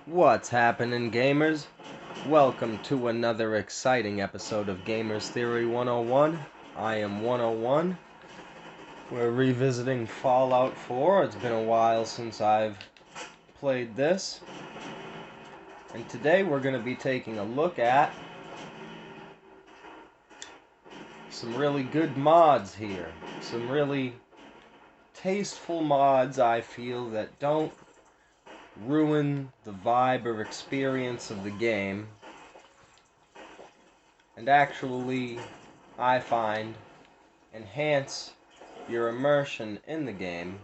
What's happening, gamers? Welcome to another exciting episode of Gamers Theory 101. I am 101. We're revisiting Fallout 4. It's been a while since I've played this. And today we're going to be taking a look at some really good mods here. Some really tasteful mods, I feel, that don't ruin the vibe or experience of the game, and actually, I find, enhance your immersion in the game.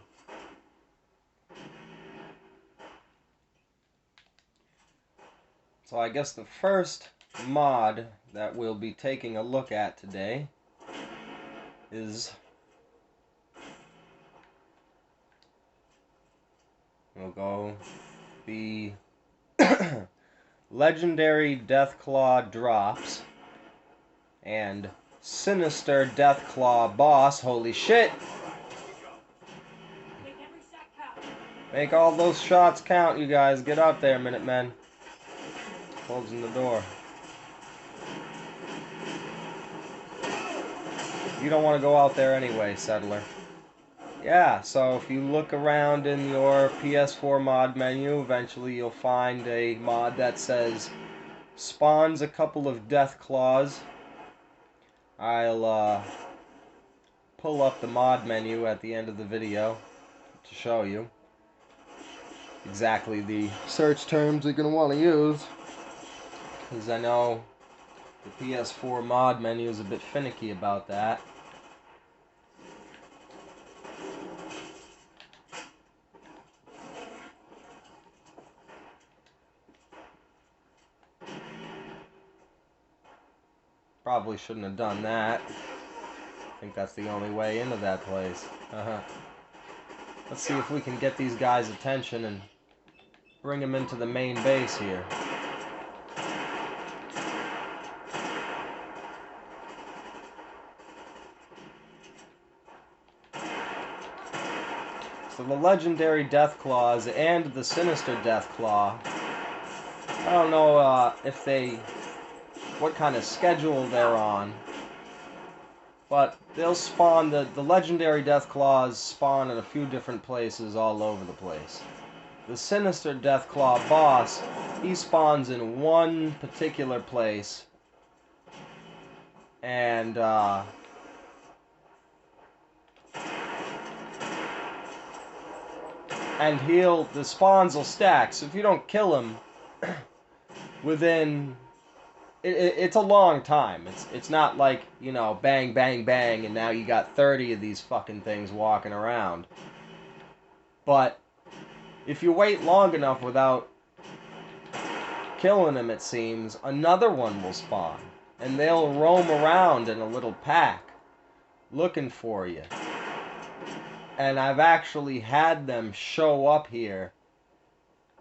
So I guess the first mod that we'll be taking a look at today is, we'll go the Legendary Deathclaw Drops and Sinister Deathclaw Boss. Holy shit! Make all those shots count, you guys. Get up there, Minutemen. Closing the door. You don't want to go out there anyway, Settler. Yeah, so if you look around in your PS4 mod menu, eventually you'll find a mod that says spawns a couple of Deathclaws. I'll pull up the mod menu at the end of the video to show you exactly the search terms you're going to want to use, because I know the PS4 mod menu is a bit finicky about that. Probably shouldn't have done that. I think that's the only way into that place. Let's see if we can get these guys' attention and bring them into the main base here. So the Legendary Deathclaws and the Sinister Deathclaw, I don't know what kind of schedule they're on, but they'll spawn, the Legendary Deathclaws spawn in a few different places all over the place. The Sinister Deathclaw boss, he spawns in one particular place, and the spawns will stack, so if you don't kill him within, it's a long time. It's not like, you know, bang, bang, bang, and now you got 30 of these fucking things walking around. But if you wait long enough without killing him, it seems, another one will spawn. And they'll roam around in a little pack, looking for you. And I've actually had them show up here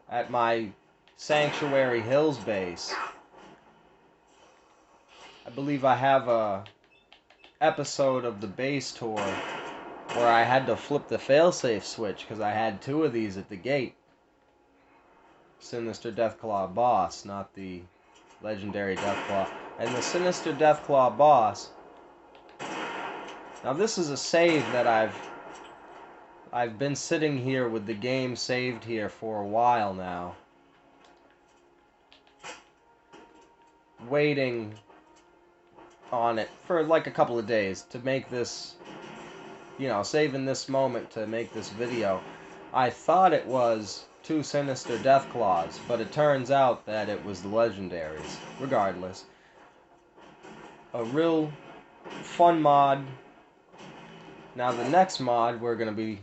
at my Sanctuary Hills base. I believe I have a episode of the base tour where I had to flip the failsafe switch because I had two of these at the gate. Sinister Deathclaw boss, not the Legendary Deathclaw. And the Sinister Deathclaw boss. Now this is a save that I've been sitting here with the game saved here for a while now, waiting on it for like a couple of days to make this, you know, saving this moment to make this video. I thought it was two Sinister Deathclaws, but it turns out that it was the Legendaries. Regardless, a real fun mod. Now the next mod we're going to be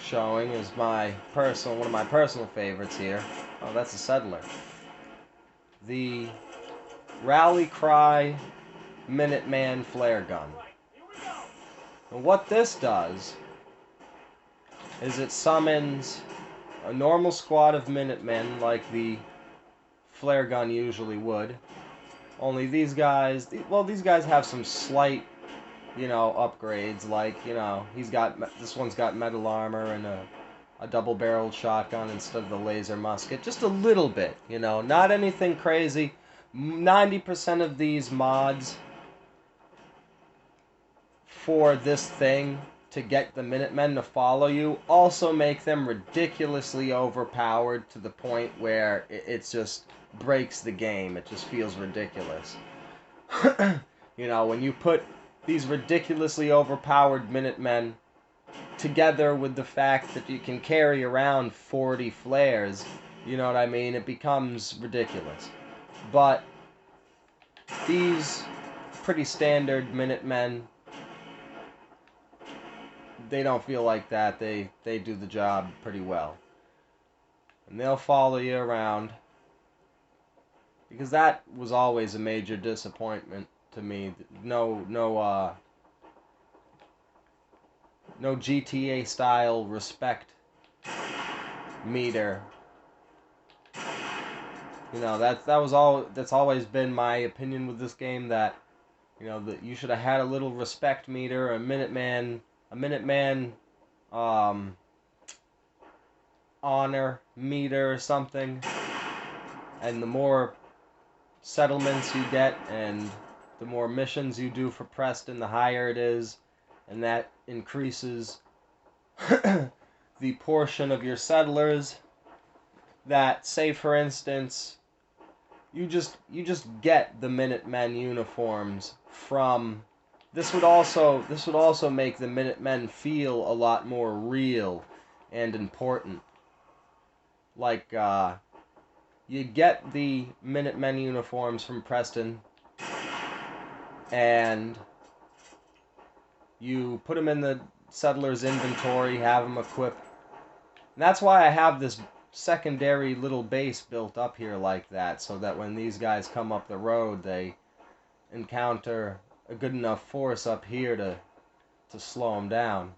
showing is one of my personal favorites here. Oh, that's a Settler. The Rally Cry Minuteman Flare Gun. And what this does is it summons a normal squad of Minutemen like the flare gun usually would. Only these guys, well, these guys have some slight, you know, upgrades. Like, you know, this one's got metal armor and a double-barreled shotgun instead of the laser musket. Just a little bit, you know, not anything crazy. 90% of these mods for this thing to get the Minutemen to follow you also make them ridiculously overpowered to the point where it just breaks the game. It just feels ridiculous. You know, when you put these ridiculously overpowered Minutemen together with the fact that you can carry around 40 flares, you know what I mean? It becomes ridiculous. But these pretty standard Minutemen, they don't feel like that. They do the job pretty well. And they'll follow you around. Because that was always a major disappointment to me. No GTA style respect meter. You know, that's always been my opinion with this game, that, you know, that you should have had a little respect meter, a Minuteman honor meter or something. And the more settlements you get and the more missions you do for Preston, the higher it is, and that increases the portion of your settlers that, say for instance, you just get the Minutemen uniforms from. This would also make the Minutemen feel a lot more real and important. Like, you get the Minutemen uniforms from Preston, and you put them in the settler's inventory, have them equipped. And that's why I have this secondary little base built up here like that, so that when these guys come up the road, they encounter a good enough force up here to slow them down.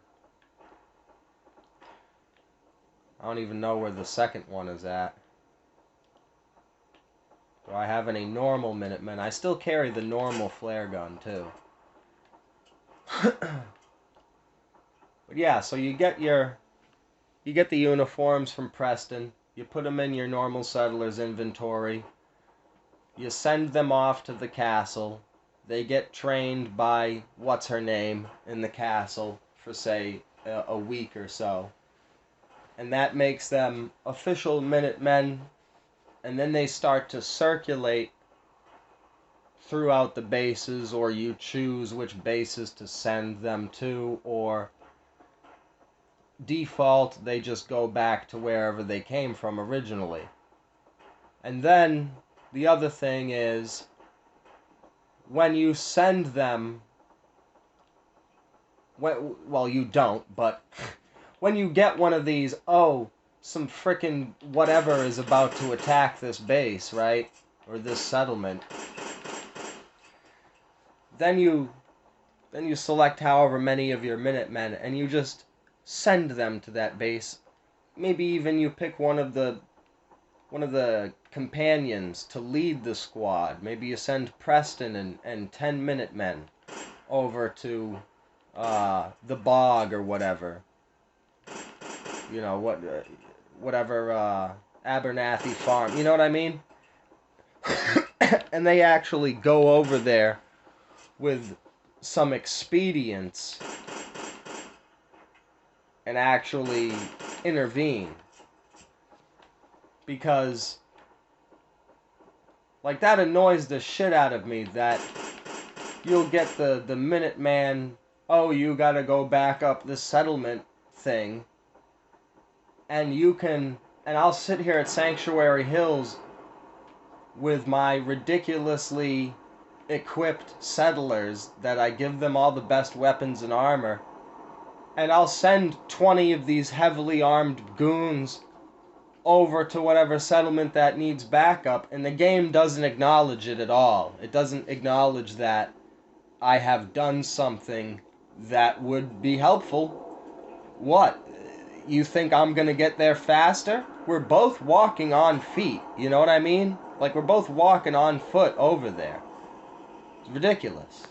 I don't even know where the second one is at. Do I have any normal Minutemen? I still carry the normal flare gun, too. But yeah, so you get the uniforms from Preston. You put them in your normal settler's inventory. You send them off to the castle. They get trained by what's-her-name in the castle for, say, a week or so. And that makes them official Minutemen. And then they start to circulate throughout the bases, or you choose which bases to send them to, or default, they just go back to wherever they came from originally. And then the other thing is, when you send them, well, you don't, but when you get one of these, oh, some frickin' whatever is about to attack this base, right? Or this settlement. Then you select however many of your Minutemen, and you just send them to that base. Maybe even you pick one of the companions to lead the squad. Maybe you send Preston and 10 Minutemen over to the bog or whatever. You know, whatever Abernathy farm. You know what I mean? And they actually go over there with some expedience and actually intervene. Because, like, that annoys the shit out of me, that you'll get the Minuteman, oh, you gotta go back up this settlement thing, and I'll sit here at Sanctuary Hills with my ridiculously equipped settlers that I give them all the best weapons and armor, and I'll send 20 of these heavily armed goons over to whatever settlement that needs backup, and the game doesn't acknowledge it at all. It doesn't acknowledge that I have done something that would be helpful. What? You think I'm gonna get there faster? We're both walking on feet, you know what I mean? Like, we're both walking on foot over there. It's ridiculous.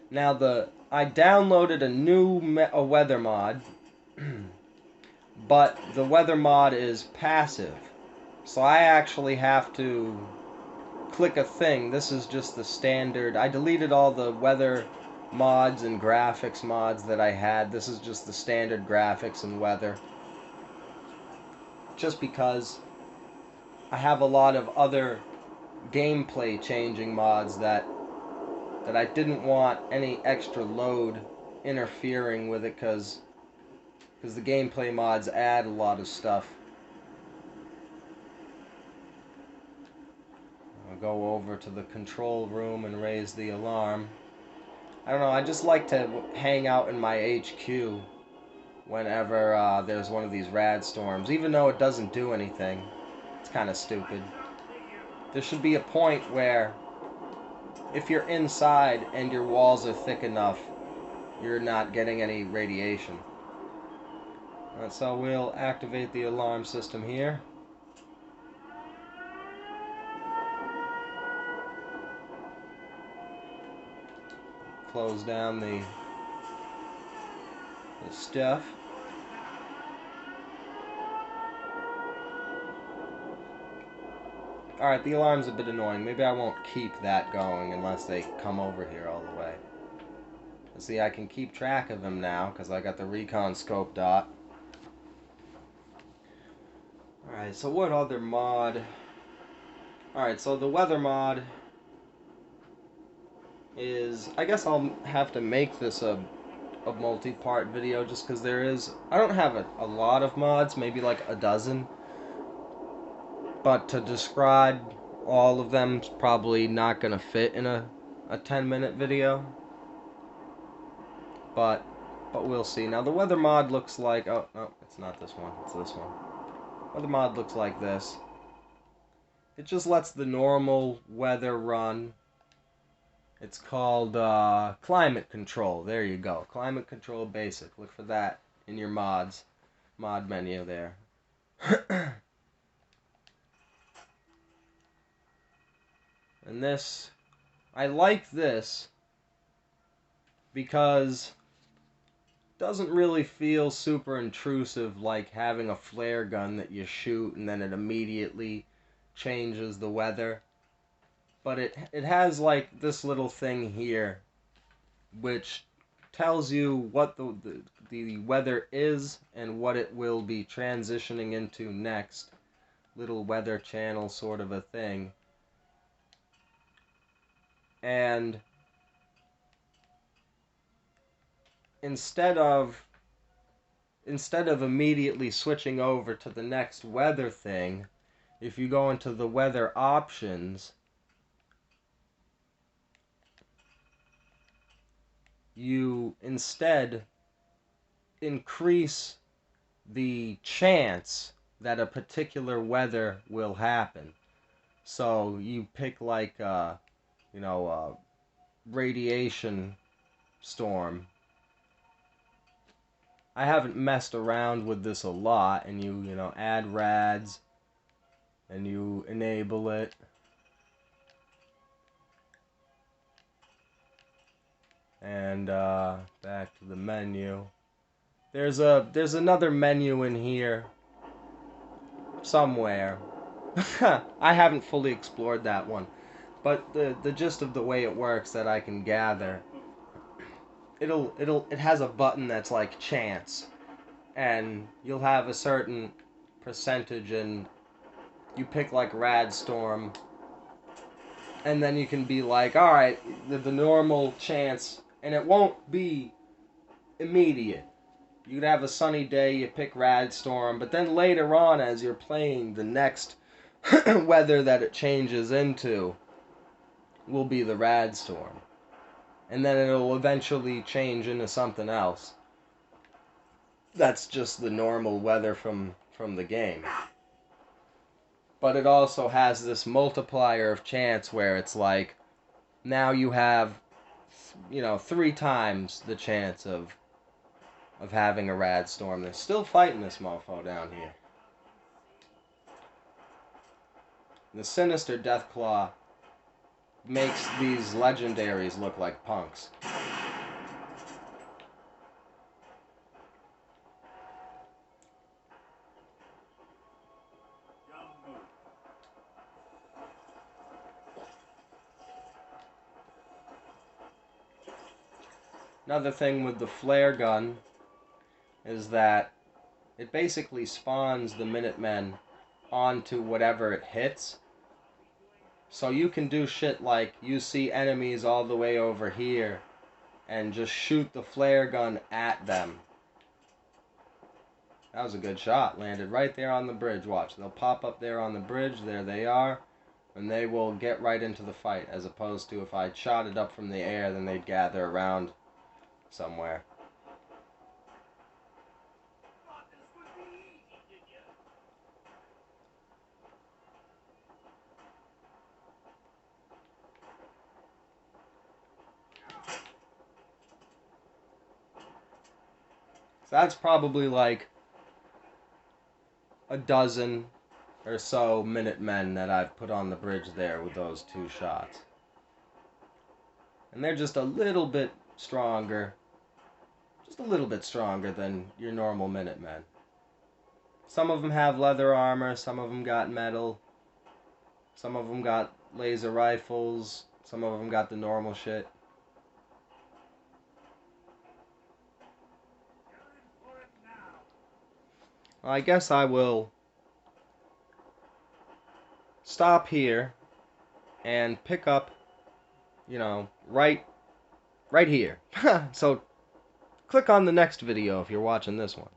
Now, the I downloaded a new weather mod, but the weather mod is passive. So I actually have to click a thing. This is just the standard. I deleted all the weather mods and graphics mods that I had. This is just the standard graphics and weather. Just because I have a lot of other gameplay changing mods that I didn't want any extra load interfering with it, because the gameplay mods add a lot of stuff. I'll go over to the control room and raise the alarm. I don't know, I just like to hang out in my HQ whenever there's one of these rad storms, even though it doesn't do anything. It's kind of stupid. There should be a point where if you're inside and your walls are thick enough, you're not getting any radiation. Alright, so we'll activate the alarm system here. Close down the stuff. Alright, the alarm's a bit annoying. Maybe I won't keep that going unless they come over here all the way. See, I can keep track of them now because I got the recon scope dot. Alright, so what other mod? Alright, so the weather mod is... I guess I'll have to make this a multi-part video just because there is... I don't have a lot of mods, maybe like a dozen. But to describe all of them is probably not going to fit in a 10-minute video. But we'll see. Now the weather mod looks like... Oh, no, it's not this one. It's this one. Weather mod looks like this. It just lets the normal weather run. It's called climate control. There you go. Climate control basic. Look for that in your mods. Mod menu there. And this... I like this because it doesn't really feel super intrusive like having a flare gun that you shoot and then it immediately changes the weather. But it has like this little thing here which tells you what the weather is and what it will be transitioning into next. Little weather channel sort of a thing. And instead of immediately switching over to the next weather thing, if you go into the weather options, you instead increase the chance that a particular weather will happen. So you pick like radiation storm. I haven't messed around with this a lot, and you add rads and you enable it. And back to the menu. There's another menu in here somewhere. I haven't fully explored that one, but the gist of the way it works that I can gather, it has a button that's like chance, and you'll have a certain percentage, and you pick like rad storm, and then you can be like, all right, the normal chance, and it won't be immediate. You could have a sunny day, you pick rad storm, but then later on as you're playing, the next weather that it changes into will be the rad storm. And then it'll eventually change into something else. That's just the normal weather from the game. But it also has this multiplier of chance where it's like, now you have, 3 times the chance of having a rad storm. They're still fighting this mofo down here. The Sinister Deathclaw makes these legendaries look like punks. Another thing with the flare gun is that it basically spawns the Minutemen onto whatever it hits. So you can do shit like you see enemies all the way over here and just shoot the flare gun at them. That was a good shot. Landed right there on the bridge. Watch. They'll pop up there on the bridge. There they are. And they will get right into the fight. As opposed to if I shot it up from the air, then they'd gather around somewhere. So that's probably like a dozen or so Minutemen that I've put on the bridge there with those two shots. And they're just a little bit stronger. Just a little bit stronger than your normal Minutemen. Some of them have leather armor, some of them got metal. Some of them got laser rifles, some of them got the normal shit. Well, I guess I will stop here and pick up, right here. So click on the next video if you're watching this one.